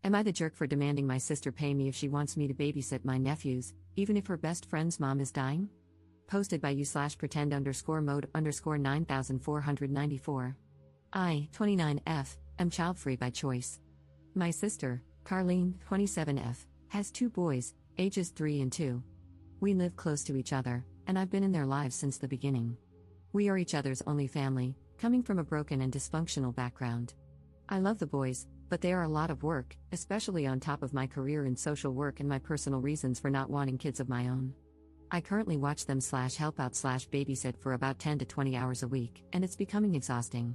Am I the jerk for demanding my sister pay me if she wants me to babysit my nephews, even if her best friend's mom is dying? Posted by you/pretend_mode_9494. I, 29F, am child-free by choice. My sister, Carlene, 27F, has 2 boys, ages 3 and 2. We live close to each other, and I've been in their lives since the beginning. We are each other's only family, coming from a broken and dysfunctional background. I love the boys, but they are a lot of work, especially on top of my career in social work and my personal reasons for not wanting kids of my own. I currently watch them /help out /babysit for about 10 to 20 hours a week, and it's becoming exhausting.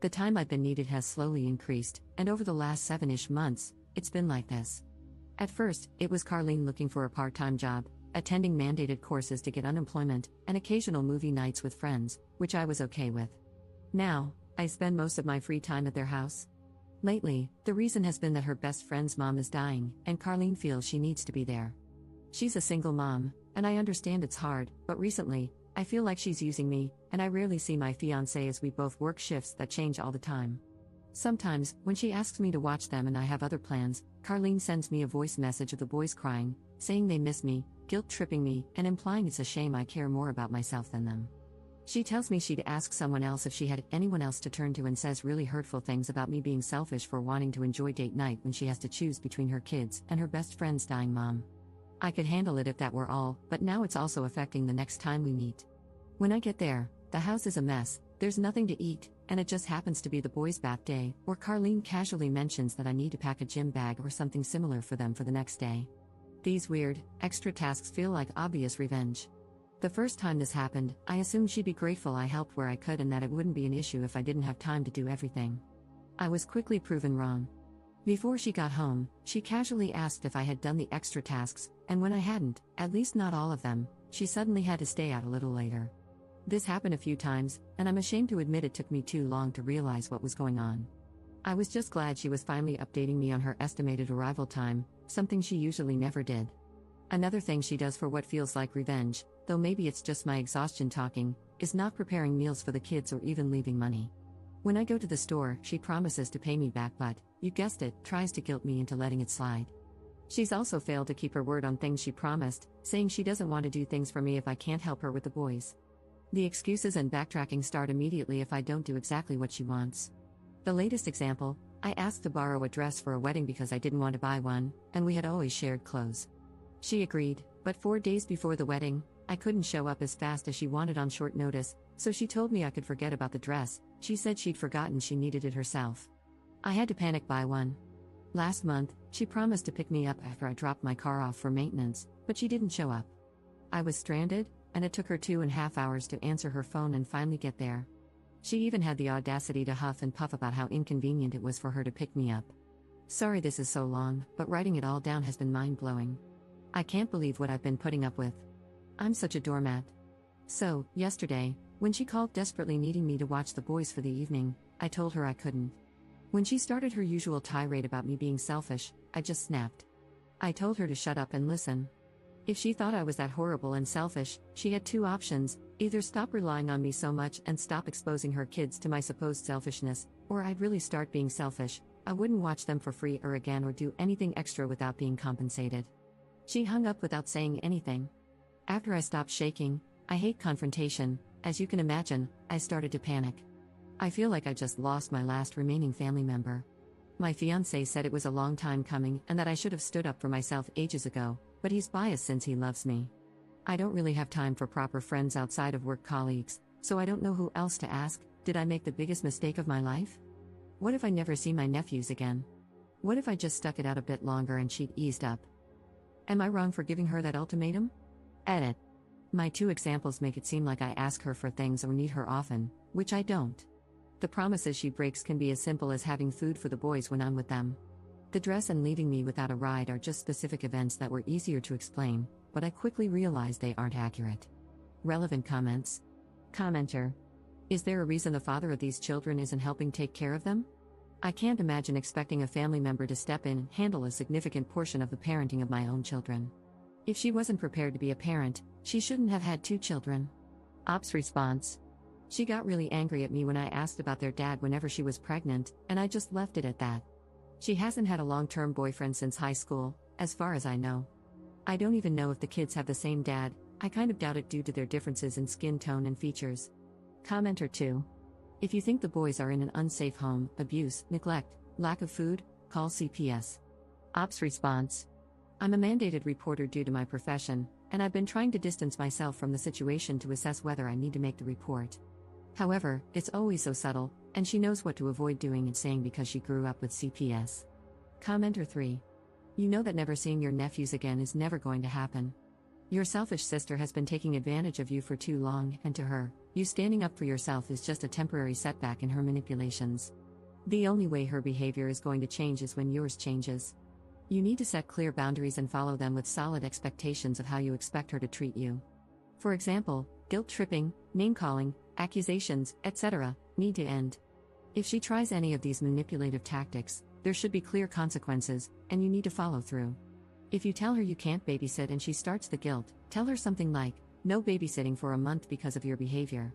The time I've been needed has slowly increased, and over the last 7-ish months, it's been like this. At first, it was Carlene looking for a part-time job, attending mandated courses to get unemployment, and occasional movie nights with friends, which I was okay with. Now, I spend most of my free time at their house. Lately, the reason has been that her best friend's mom is dying, and Carlene feels she needs to be there. She's a single mom, and I understand it's hard, but recently, I feel like she's using me, and I rarely see my fiancé as we both work shifts that change all the time. Sometimes, when she asks me to watch them and I have other plans, Carlene sends me a voice message of the boys crying, saying they miss me, guilt-tripping me, and implying it's a shame I care more about myself than them. She tells me she'd ask someone else if she had anyone else to turn to and says really hurtful things about me being selfish for wanting to enjoy date night when she has to choose between her kids and her best friend's dying mom. I could handle it if that were all, but now it's also affecting the next time we meet. When I get there, the house is a mess, there's nothing to eat, and it just happens to be the boys' bath day, or Carlene casually mentions that I need to pack a gym bag or something similar for them for the next day. These weird, extra tasks feel like obvious revenge. The first time this happened, I assumed she'd be grateful I helped where I could and that it wouldn't be an issue if I didn't have time to do everything. I was quickly proven wrong. Before she got home, she casually asked if I had done the extra tasks, and when I hadn't, at least not all of them, she suddenly had to stay out a little later. This happened a few times, and I'm ashamed to admit it took me too long to realize what was going on. I was just glad she was finally updating me on her estimated arrival time, something she usually never did. Another thing she does for what feels like revenge, though maybe it's just my exhaustion talking, is not preparing meals for the kids or even leaving money. When I go to the store, she promises to pay me back but, you guessed it, tries to guilt me into letting it slide. She's also failed to keep her word on things she promised, saying she doesn't want to do things for me if I can't help her with the boys. The excuses and backtracking start immediately if I don't do exactly what she wants. The latest example, I asked to borrow a dress for a wedding because I didn't want to buy one, and we had always shared clothes. She agreed, but 4 days before the wedding, I couldn't show up as fast as she wanted on short notice, so she told me I could forget about the dress. She said she'd forgotten she needed it herself. I had to panic buy one. Last month, she promised to pick me up after I dropped my car off for maintenance, but she didn't show up. I was stranded, and it took her 2.5 hours to answer her phone and finally get there. She even had the audacity to huff and puff about how inconvenient it was for her to pick me up. Sorry this is so long, but writing it all down has been mind-blowing. I can't believe what I've been putting up with. I'm such a doormat. So, yesterday, when she called desperately needing me to watch the boys for the evening, I told her I couldn't. When she started her usual tirade about me being selfish, I just snapped. I told her to shut up and listen. If she thought I was that horrible and selfish, she had 2 options: either stop relying on me so much and stop exposing her kids to my supposed selfishness, or I'd really start being selfish. I wouldn't watch them for free or again or do anything extra without being compensated. She hung up without saying anything. After I stopped shaking, I hate confrontation, as you can imagine, I started to panic. I feel like I just lost my last remaining family member. My fiancé said it was a long time coming and that I should have stood up for myself ages ago, but he's biased since he loves me. I don't really have time for proper friends outside of work colleagues, so I don't know who else to ask. Did I make the biggest mistake of my life? What if I never see my nephews again? What if I just stuck it out a bit longer and she'd eased up? Am I wrong for giving her that ultimatum? Edit. My 2 examples make it seem like I ask her for things or need her often, which I don't. The promises she breaks can be as simple as having food for the boys when I'm with them. The dress and leaving me without a ride are just specific events that were easier to explain, but I quickly realized they aren't accurate. Relevant comments. Commenter. Is there a reason the father of these children isn't helping take care of them? I can't imagine expecting a family member to step in and handle a significant portion of the parenting of my own children. If she wasn't prepared to be a parent, she shouldn't have had 2 children. Ops response. She got really angry at me when I asked about their dad whenever she was pregnant, and I just left it at that. She hasn't had a long-term boyfriend since high school, as far as I know. I don't even know if the kids have the same dad. I kind of doubt it due to their differences in skin tone and features. Commenter 2. If you think the boys are in an unsafe home, abuse, neglect, lack of food, call CPS. Ops response. I'm a mandated reporter due to my profession, and I've been trying to distance myself from the situation to assess whether I need to make the report. However, it's always so subtle, and she knows what to avoid doing and saying because she grew up with CPS. Commenter 3. You know that never seeing your nephews again is never going to happen. Your selfish sister has been taking advantage of you for too long, and to her, you standing up for yourself is just a temporary setback in her manipulations. The only way her behavior is going to change is when yours changes. You need to set clear boundaries and follow them with solid expectations of how you expect her to treat you. For example, guilt-tripping, name-calling, accusations, etc., need to end. If she tries any of these manipulative tactics, there should be clear consequences, and you need to follow through. If you tell her you can't babysit and she starts the guilt, tell her something like, "No babysitting for a month because of your behavior."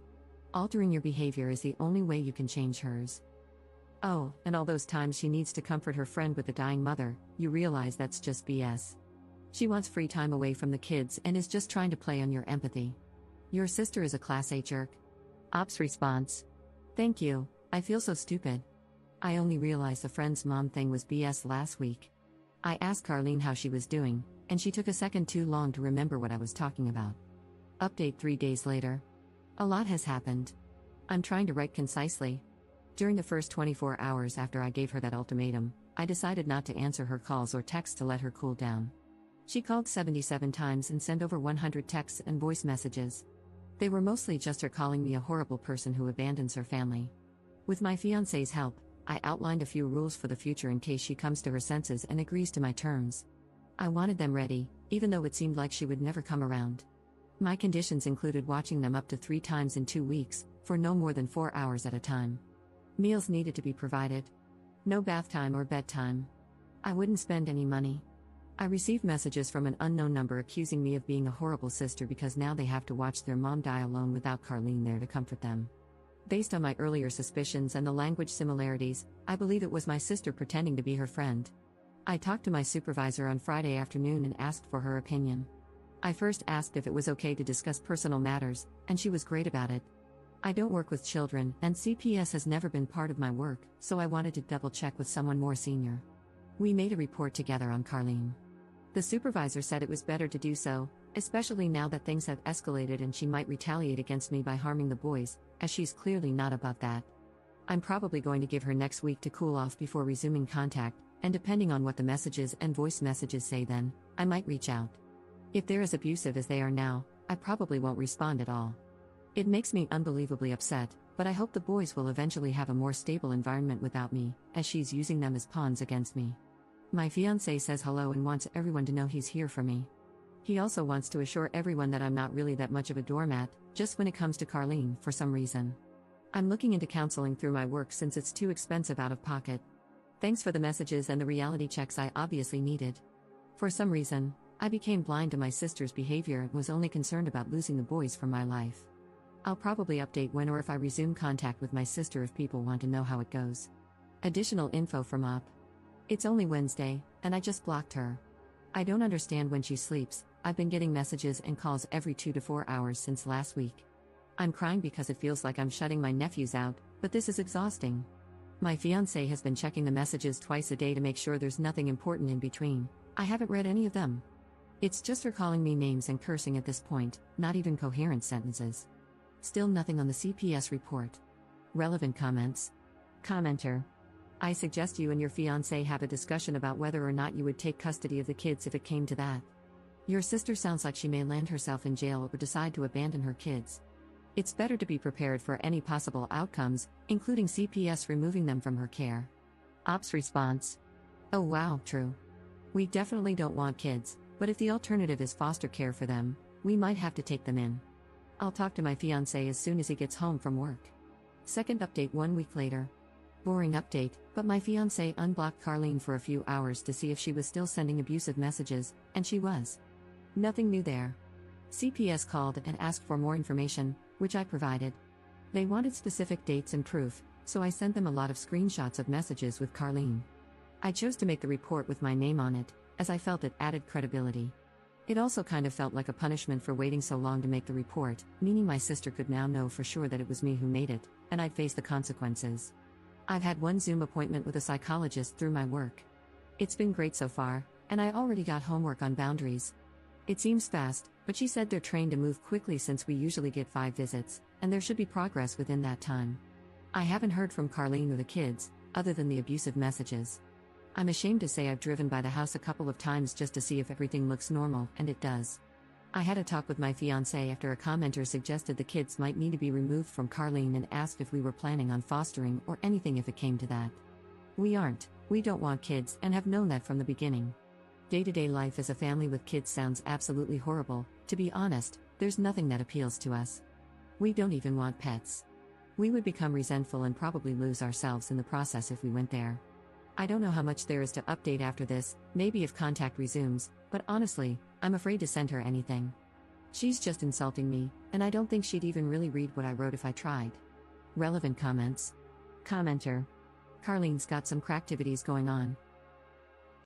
Altering your behavior is the only way you can change hers. Oh, and all those times she needs to comfort her friend with a dying mother, you realize that's just BS. She wants free time away from the kids and is just trying to play on your empathy. Your sister is a class A jerk. Ops response. Thank you, I feel so stupid. I only realized the friend's mom thing was BS last week. I asked Carlene how she was doing, and she took a second too long to remember what I was talking about. Update 3 days later. A lot has happened. I'm trying to write concisely. During the first 24 hours after I gave her that ultimatum, I decided not to answer her calls or texts to let her cool down. She called 77 times and sent over 100 texts and voice messages. They were mostly just her calling me a horrible person who abandons her family. With my fiancé's help, I outlined a few rules for the future in case she comes to her senses and agrees to my terms. I wanted them ready, even though it seemed like she would never come around. My conditions included watching them up to 3 times in 2 weeks, for no more than 4 hours at a time. Meals needed to be provided. No bath time or bedtime. I wouldn't spend any money. I received messages from an unknown number accusing me of being a horrible sister because now they have to watch their mom die alone without Carlene there to comfort them. Based on my earlier suspicions and the language similarities, I believe it was my sister pretending to be her friend. I talked to my supervisor on Friday afternoon and asked for her opinion. I first asked if it was okay to discuss personal matters, and she was great about it. I don't work with children, and CPS has never been part of my work, so I wanted to double-check with someone more senior. We made a report together on Carlene. The supervisor said it was better to do so, especially now that things have escalated and she might retaliate against me by harming the boys, as she's clearly not above that. I'm probably going to give her next week to cool off before resuming contact, and depending on what the messages and voice messages say then, I might reach out. If they're as abusive as they are now, I probably won't respond at all. It makes me unbelievably upset, but I hope the boys will eventually have a more stable environment without me, as she's using them as pawns against me. My fiancé says hello and wants everyone to know he's here for me. He also wants to assure everyone that I'm not really that much of a doormat, just when it comes to Carlene, for some reason. I'm looking into counseling through my work since it's too expensive out of pocket. Thanks for the messages and the reality checks I obviously needed. For some reason, I became blind to my sister's behavior and was only concerned about losing the boys from my life. I'll probably update when or if I resume contact with my sister if people want to know how it goes. Additional info from Up. It's only Wednesday, and I just blocked her. I don't understand when she sleeps. I've been getting messages and calls every 2 to 4 hours since last week. I'm crying because it feels like I'm shutting my nephews out, but this is exhausting. My fiancé has been checking the messages twice a day to make sure there's nothing important in between. I haven't read any of them. It's just her calling me names and cursing at this point, not even coherent sentences. Still nothing on the CPS report. Relevant comments. Commenter. I suggest you and your fiancé have a discussion about whether or not you would take custody of the kids if it came to that. Your sister sounds like she may land herself in jail or decide to abandon her kids. It's better to be prepared for any possible outcomes, including CPS removing them from her care. Ops response. Oh wow, true. We definitely don't want kids, but if the alternative is foster care for them, we might have to take them in. I'll talk to my fiancé as soon as he gets home from work. Second update 1 week later. Boring update, but my fiancé unblocked Carlene for a few hours to see if she was still sending abusive messages, and she was. Nothing new there. CPS called and asked for more information, which I provided. They wanted specific dates and proof, so I sent them a lot of screenshots of messages with Carlene. I chose to make the report with my name on it, as I felt it added credibility. It also kind of felt like a punishment for waiting so long to make the report, meaning my sister could now know for sure that it was me who made it, and I'd face the consequences. I've had one Zoom appointment with a psychologist through my work. It's been great so far, and I already got homework on boundaries. It seems fast, but she said they're trained to move quickly since we usually get 5 visits, and there should be progress within that time. I haven't heard from Carlene or the kids, other than the abusive messages. I'm ashamed to say I've driven by the house a couple of times just to see if everything looks normal, and it does. I had a talk with my fiancé after a commenter suggested the kids might need to be removed from Carlene and asked if we were planning on fostering or anything if it came to that. We aren't, we don't want kids and have known that from the beginning. Day-to-day life as a family with kids sounds absolutely horrible. To be honest, there's nothing that appeals to us. We don't even want pets. We would become resentful and probably lose ourselves in the process if we went there. I don't know how much there is to update after this, maybe if contact resumes, but honestly, I'm afraid to send her anything. She's just insulting me, and I don't think she'd even really read what I wrote if I tried. Relevant comments. Commenter. Carlene's got some cracktivities going on.